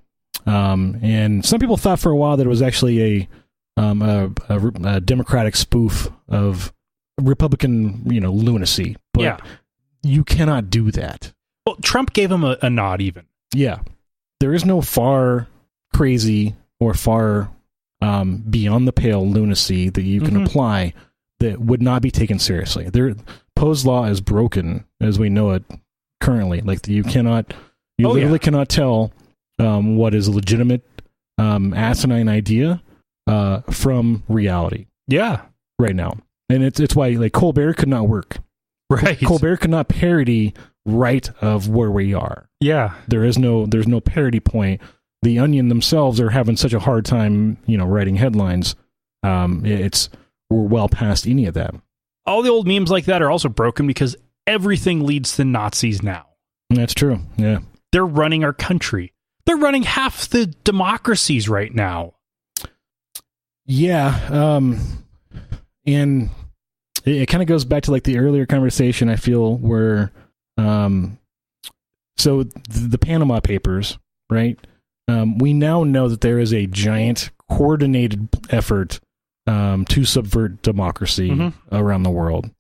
And some people thought for a while that it was actually a Democratic spoof of Republican, lunacy. But you cannot do that. Well, Trump gave him a nod even. Yeah. There is no far crazy or far beyond the pale lunacy that you can apply that would not be taken seriously. Poe's law is broken as we know it currently. Like you literally cannot tell what is a legitimate asinine idea from reality. Yeah, right now, and it's why like Colbert could not work. Right, Colbert could not parody right of where we are. Yeah, there's no parody point. The Onion themselves are having such a hard time, writing headlines. We're well past any of that. All the old memes like that are also broken because everything leads to Nazis now. That's true. Yeah. They're running our country. They're running half the democracies right now. Yeah. And it kind of goes back to like the earlier conversation, I feel, where so the Panama Papers, right? We now know that there is a giant coordinated effort to subvert democracy around the world.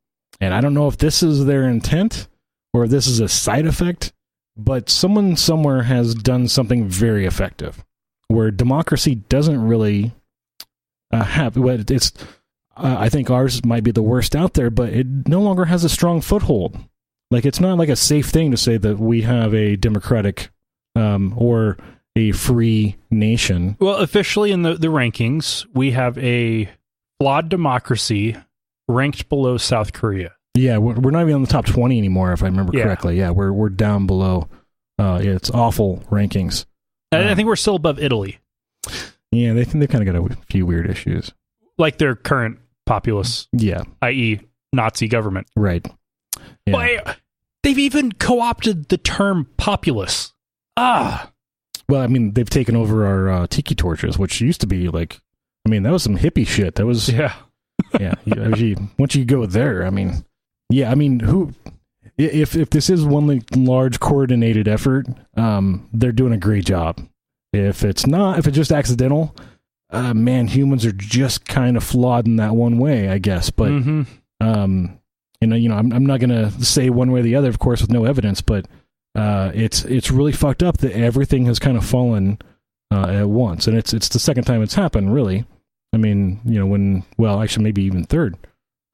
And I don't know if this is their intent or if this is a side effect, but someone somewhere has done something very effective where democracy doesn't really have... I think ours might be the worst out there, but it no longer has a strong foothold. Like, it's not like a safe thing to say that we have a democratic or a free nation. Well, officially in the rankings, we have a flawed democracy ranked below South Korea. Yeah, we're not even on the top 20 anymore, if I remember correctly. Yeah, we're down below. It's awful rankings. I think we're still above Italy. Yeah, they kind of got a few weird issues. Like their current populace. Yeah. I.e. Nazi government. Right. Yeah. Well, they've even co-opted the term populace. Well, I mean, they've taken over our tiki torches, which used to be like, I mean, that was some hippie shit. That was... Yeah. Yeah. Once you go there, I mean... Yeah, I mean, who... If this is one large coordinated effort, they're doing a great job. If it's not, if it's just accidental, man, humans are just kind of flawed in that one way, I guess. But I'm not gonna say one way or the other, of course, with no evidence. But it's really fucked up that everything has kind of fallen at once, and it's the second time it's happened, really. I mean, actually, maybe even third,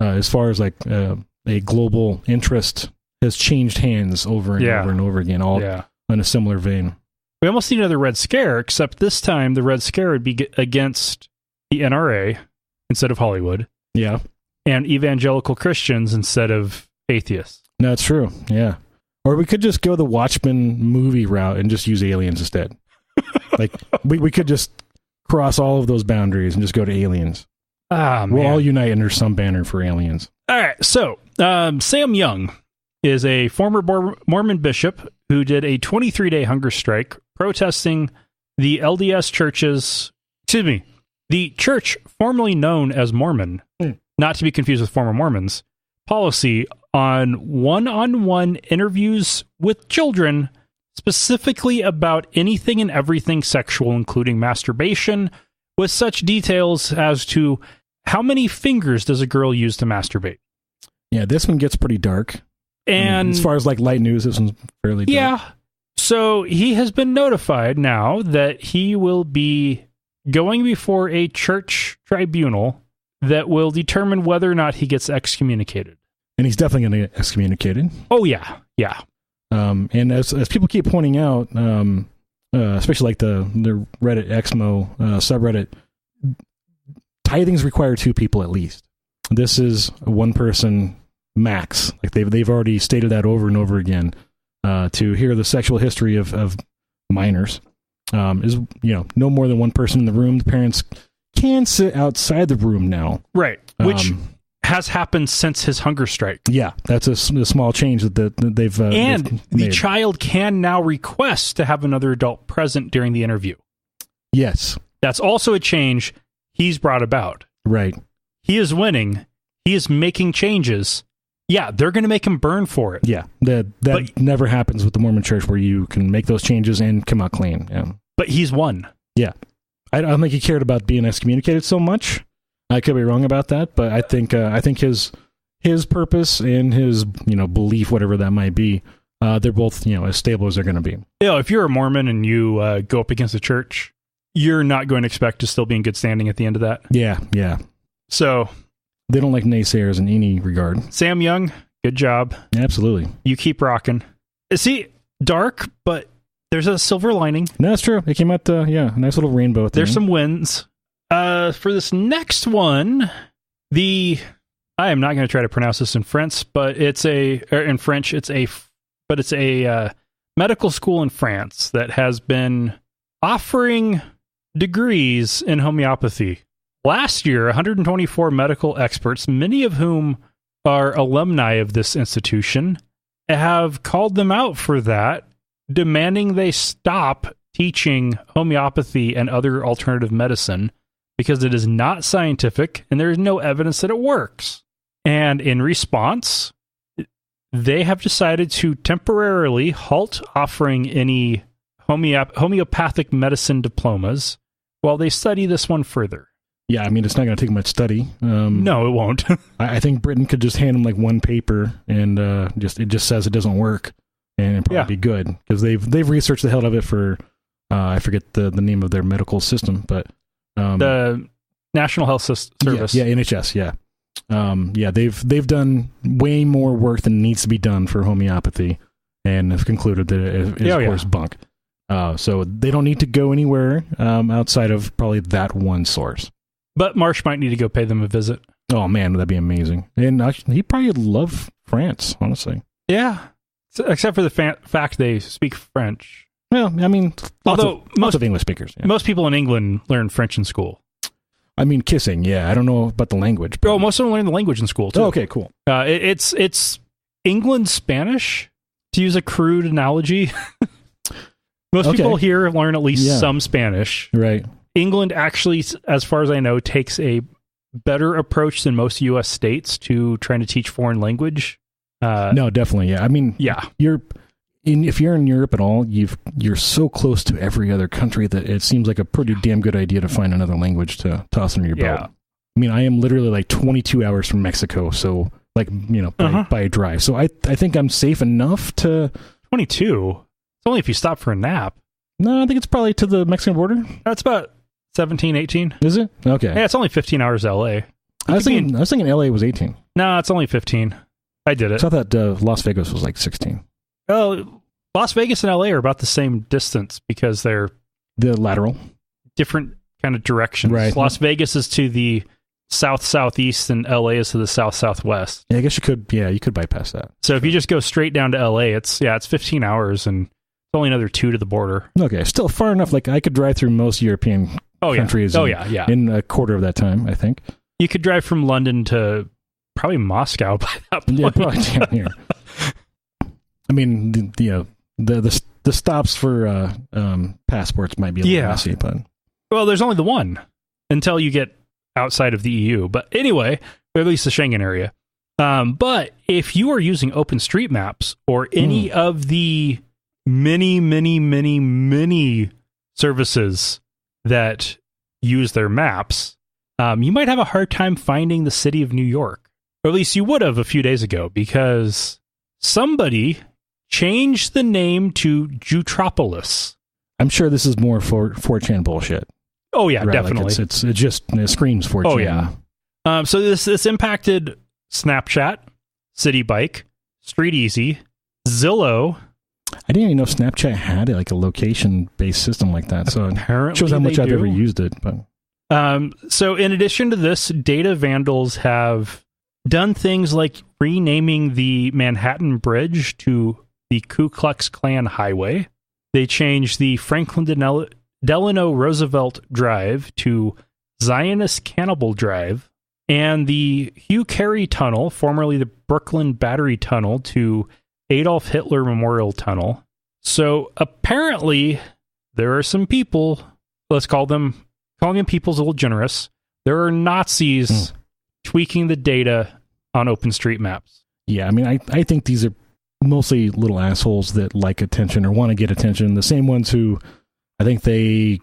as far as like a global interest has changed hands over and over and over again, all in a similar vein. We almost need another Red Scare, except this time the Red Scare would be against the NRA instead of Hollywood. Yeah. And evangelical Christians instead of atheists. No, it's true. Yeah. Or we could just go the Watchmen movie route and just use aliens instead. Like, we could just cross all of those boundaries and just go to aliens. We'll all unite under some banner for aliens. All right. So, Sam Young is a former Mormon bishop who did a 23-day hunger strike protesting the LDS church's, the church formerly known as Mormon, not to be confused with former Mormons, policy on one-on-one interviews with children, specifically about anything and everything sexual, including masturbation, with such details as to how many fingers does a girl use to masturbate. Yeah, this one gets pretty dark. And as far as like light news, this one's fairly dark. Yeah. So he has been notified now that he will be going before a church tribunal that will determine whether or not he gets excommunicated. And he's definitely going to get excommunicated. Oh, yeah. Yeah. And as people keep pointing out, especially like the Reddit Exmo subreddit, tithings require 2 people at least. This is one person max. Like they've already stated that over and over again. To hear the sexual history of minors is no more than one person in the room. The parents can sit outside the room now, right? Which has happened since his hunger strike. Yeah, that's a small change that they've and the child can now request to have another adult present during the interview. Yes, that's also a change he's brought about. Right, he is winning. He is making changes. Yeah, they're going to make him burn for it. Yeah, that never happens with the Mormon Church, where you can make those changes and come out clean. Yeah. But he's won. Yeah, I don't think he cared about being excommunicated so much. I could be wrong about that, but I think his purpose and his belief, whatever that might be, they're both as stable as they're going to be. If you're a Mormon and you go up against the church, you're not going to expect to still be in good standing at the end of that. Yeah, yeah. So. They don't like naysayers in any regard. Sam Young, good job. Absolutely. You keep rocking. See, dark, but there's a silver lining. No, that's true. It came out, a nice little rainbow thing. There's some wins. For this next one, I am not going to try to pronounce this in French, but it's a medical school in France that has been offering degrees in homeopathy. Last year, 124 medical experts, many of whom are alumni of this institution, have called them out for that, demanding they stop teaching homeopathy and other alternative medicine because it is not scientific and there is no evidence that it works. And in response, they have decided to temporarily halt offering any homeopathic medicine diplomas while they study this one further. Yeah, I mean, it's not going to take much study. No, it won't. I think Britain could just hand them like one paper and it just says it doesn't work, and it'd probably be good because they've researched the hell out of it for I forget the name of their medical system, but the National Health Service. Yeah, NHS. Yeah, they've done way more work than needs to be done for homeopathy, and have concluded that it is of course bunk. So they don't need to go anywhere outside of probably that one source. But Marsh might need to go pay them a visit. Oh man, that'd be amazing. And he'd probably love France, honestly. Yeah, except for the fact they speak French. Well, I mean, lots of English speakers. Yeah. Most people in England learn French in school. I mean, kissing. Yeah, I don't know about the language. But... Oh, most of them learn the language in school too. Oh, okay, cool. It's England Spanish, to use a crude analogy. Most people here learn at least some Spanish. Right. England actually, as far as I know, takes a better approach than most U.S. states to trying to teach foreign language. No, definitely. Yeah. I mean, if you're in Europe at all, you're so close to every other country that it seems like a pretty damn good idea to find another language to toss under your belt. I mean, I am literally like 22 hours from Mexico, so like, by a drive. So I think I'm safe enough to... 22? It's only if you stop for a nap. No, I think it's probably to the Mexican border. That's about 17, 18. Is it? Okay. Yeah, it's only 15 hours to LA. I was thinking LA was 18. No, it's only 15. I did it. So I thought Las Vegas was like 16. Oh, Las Vegas and LA are about the same distance because they're the lateral, different kind of directions. Right. Las Vegas is to the southeast, and LA is to the southwest. Yeah, I guess you could bypass that. So if you just go straight down to LA, it's 15 hours and it's only another 2 to the border. Okay, still far enough. Like I could drive through most European countries. In a quarter of that time, I think. You could drive from London to probably Moscow by that point. Yeah, probably down here. I mean, the stops for passports might be a little messy, but there's only the one until you get outside of the EU. But anyway, or at least the Schengen area. But if you are using OpenStreetMaps or any of the many services that use their maps, you might have a hard time finding the city of New York, or at least you would have a few days ago, because somebody changed the name to Jutropolis. I'm sure this is more 4chan bullshit. Oh yeah, right? Definitely. Like it screams 4chan. Oh yeah. So this impacted Snapchat, City Bike, Street Easy, Zillow. I didn't even know Snapchat had a location-based system like that. So apparently it shows how much I've ever used it. But so in addition to this, data vandals have done things like renaming the Manhattan Bridge to the Ku Klux Klan Highway. They changed the Franklin Delano Roosevelt Drive to Zionist Cannibal Drive, and the Hugh Carey Tunnel, formerly the Brooklyn Battery Tunnel, to Adolf Hitler Memorial Tunnel. So apparently there are some people, let's calling them people's a little generous. There are Nazis tweaking the data on OpenStreetMaps. Yeah, I mean, I think these are mostly little assholes that like attention or want to get attention. The same ones who, I think they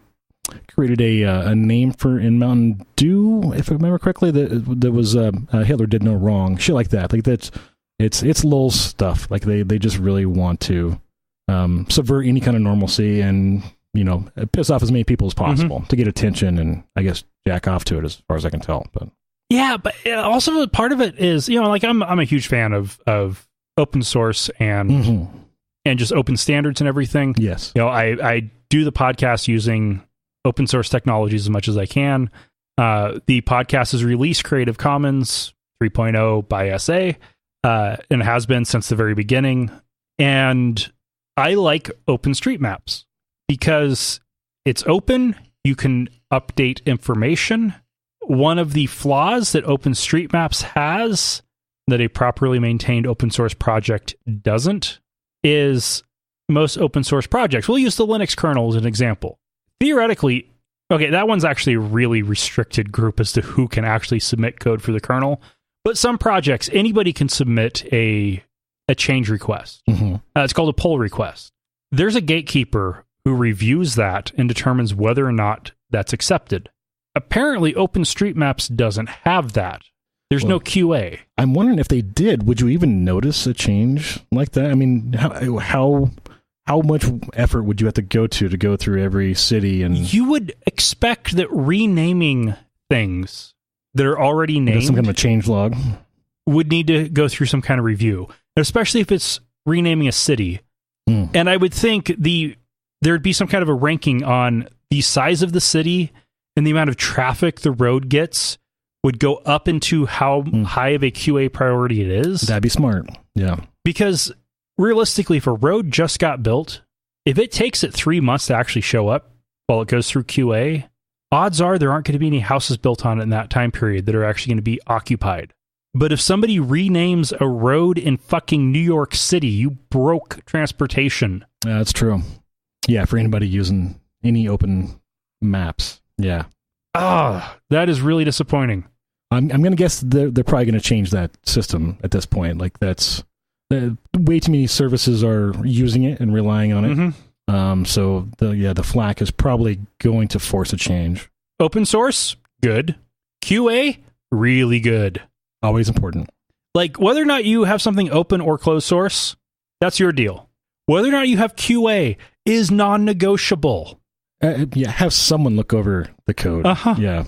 created a name for in Mountain Dew, if I remember correctly, that was Hitler did no wrong, shit like that. Like that's it's lol stuff. Like they just really want to subvert any kind of normalcy and piss off as many people as possible to get attention and I guess jack off to it as far as I can tell. But yeah, but also part of it is I'm a huge fan of open source and just open standards and everything. Yes, I do the podcast using open source technologies as much as I can. The podcast is released Creative Commons 3.0 by SA, and it has been since the very beginning. And I like OpenStreetMaps because it's open. You can update information. One of the flaws that OpenStreetMaps has that a properly maintained open source project doesn't is most open source projects. We'll use the Linux kernel as an example. Theoretically, that one's actually a really restricted group as to who can actually submit code for the kernel. But some projects, anybody can submit a change request. It's called a pull request. There's a gatekeeper who reviews that and determines whether or not that's accepted. apparently OpenStreetMaps doesn't have that. There's no QA. I'm wondering if they did, would you even notice a change like that? I mean, how much effort would you have to go through every city? And you would expect that renaming things that are already named, some kind of a change log, would need to go through some kind of review, especially if it's renaming a city. And I would think there'd be some kind of a ranking on the size of the city and the amount of traffic the road gets would go up into how high of a QA priority it is. That'd be smart. Yeah. Because realistically, if a road just got built, if it takes it 3 months to actually show up while it goes through QA, odds are there aren't going to be any houses built on it in that time period that are actually going to be occupied. But if somebody renames a road in fucking New York City, you broke transportation. That's true. Yeah, for anybody using any open maps. Yeah. That is really disappointing. I'm going to guess they're probably going to change that system at this point. Like, that's way too many services are using it and relying on it. So the FLAC is probably going to force a change. Open source, good. QA, really good. Always important. Like, whether or not you have something open or closed source, that's your deal. Whether or not you have QA is non-negotiable. Have someone look over the code. Yeah.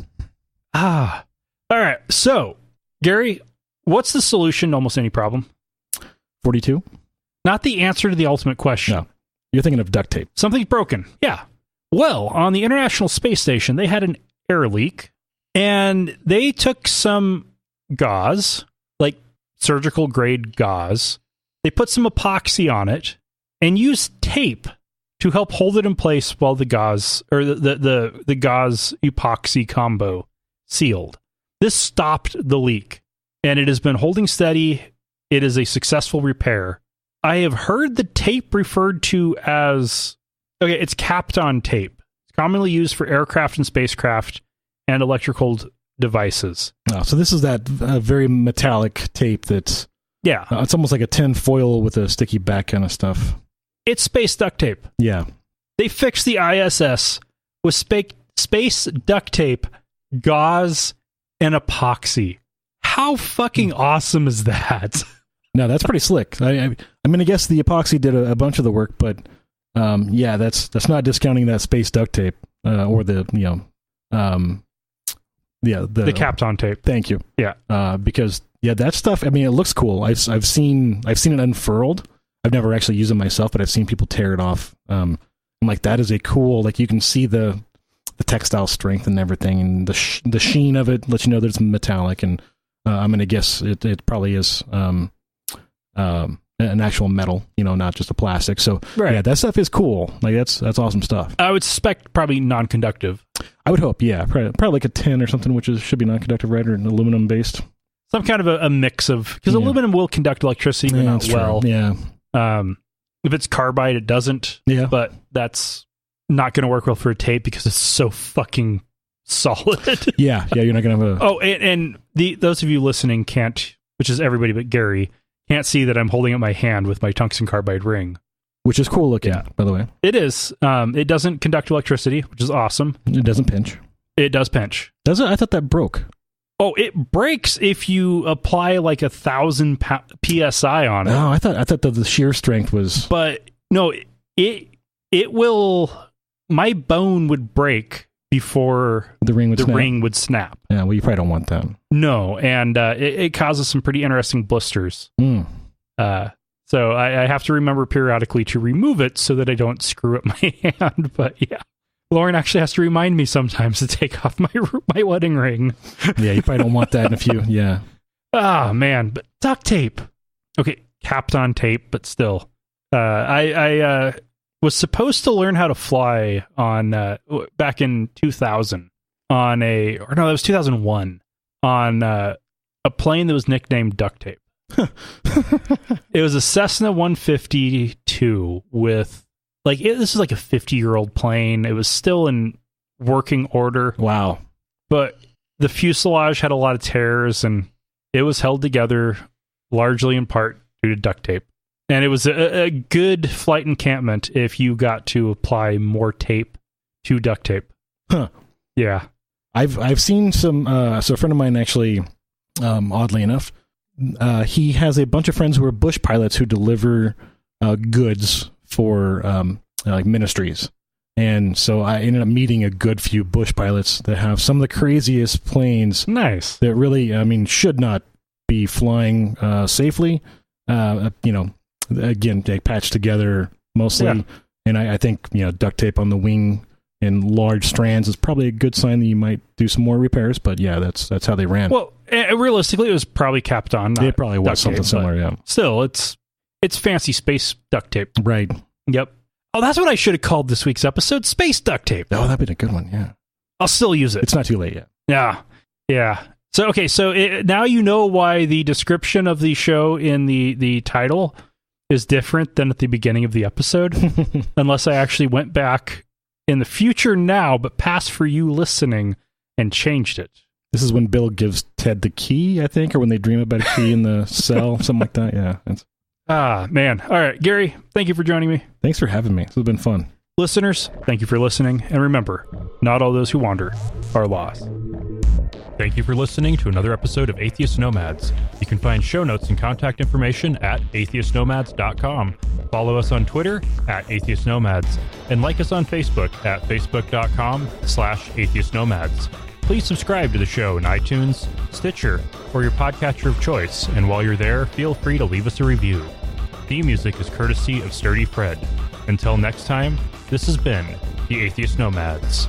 All right. So, Gary, what's the solution to almost any problem? 42? Not the answer to the ultimate question. No. You're thinking of duct tape. Something's broken. Yeah. Well, on the International Space Station, they had an air leak, and they took some gauze, like surgical grade gauze. They put some epoxy on it and used tape to help hold it in place while the gauze, or the gauze epoxy combo sealed. This stopped the leak, and it has been holding steady. It is a successful repair. I have heard the tape referred to as, it's Kapton tape. It's commonly used for aircraft and spacecraft and electrical devices. Oh, so this is that very metallic tape that's... Yeah. It's almost like a tin foil with a sticky back kind of stuff. It's space duct tape. Yeah. They fixed the ISS with space duct tape, gauze, and epoxy. How fucking awesome is that? No, that's pretty slick. I'm going to guess the epoxy did a bunch of the work, but that's not discounting that space duct tape or the Kapton tape. Thank you. Yeah. Because that stuff. I mean, it looks cool. I've seen it unfurled. I've never actually used it myself, but I've seen people tear it off. I'm like, that is a cool. Like, you can see the textile strength and everything, and the sheen of it lets you know that it's metallic. And I'm going to guess it probably is an actual metal, not just a plastic. So right. Yeah, that stuff is cool. Like, that's awesome stuff. I would suspect probably non-conductive. I would hope, yeah, probably like a tin or something, which should be non-conductive, right, or an aluminum based. Some kind of a mix of, because aluminum will conduct electricity, but not well. True. Yeah. If it's carbide, it doesn't. Yeah. But that's not going to work well for a tape because it's so fucking solid. Yeah, you're not going to have a... Oh, and those of you listening can't, which is everybody but Gary, can't see that I'm holding up my hand with my tungsten carbide ring. Which is cool looking, by the way. It is. It doesn't conduct electricity, which is awesome. It doesn't pinch. It does pinch. Does it? I thought that broke. Oh, it breaks if you apply like 1,000 PSI on it. Oh, I thought the shear strength was... But no, it will... My bone would break before the ring would snap. Yeah, well, you probably don't want that. No, and it causes some pretty interesting blisters. So I have to remember periodically to remove it so that I don't screw up my hand. But yeah, Lauren actually has to remind me sometimes to take off my wedding ring. Yeah, you probably don't want that in a few. Yeah. Ah, man, but duct tape. Okay, Kapton tape, but still. I was supposed to learn how to fly on back in 2000 on that was 2001 on a plane that was nicknamed duct tape. It was a Cessna 152 with this is like a 50-year-old plane. It was still in working order. Wow. But the fuselage had a lot of tears, and it was held together largely in part due to duct tape. And it was a good flight encampment if you got to apply more tape to duct tape. Huh. Yeah. I've seen some. So a friend of mine actually, oddly enough, he has a bunch of friends who are bush pilots who deliver goods for like ministries. And so I ended up meeting a good few bush pilots that have some of the craziest planes. Nice. That really, I mean, should not be flying safely. Again, they patch together mostly. Yeah. And I think, duct tape on the wing in large strands is probably a good sign that you might do some more repairs. But yeah, that's how they ran. Well, realistically, it was probably capped on. It probably was something similar, yeah. Still, it's fancy space duct tape. Right. Yep. Oh, that's what I should have called this week's episode, Space Duct Tape. Oh, that'd be a good one, yeah. I'll still use it. It's not too late yet. Yeah. So, okay, now you know why the description of the show in the title is different than at the beginning of the episode, unless I actually went back in the future now, but past for you listening, and changed it. This is when Bill gives Ted the key, I think, or when they dream about a key in the cell, something like that, yeah. Man. All right, Gary, thank you for joining me. Thanks for having me. This has been fun. Listeners, thank you for listening. And remember, not all those who wander are lost. Thank you for listening to another episode of Atheist Nomads. You can find show notes and contact information at atheistnomads.com. Follow us on Twitter at Atheist Nomads, and like us on Facebook at facebook.com/atheistnomads. Please subscribe to the show in iTunes, Stitcher, or your podcatcher of choice, and while you're there, feel free to leave us a review. Theme music is courtesy of Sturdy Fred. Until next time, this has been the Atheist Nomads.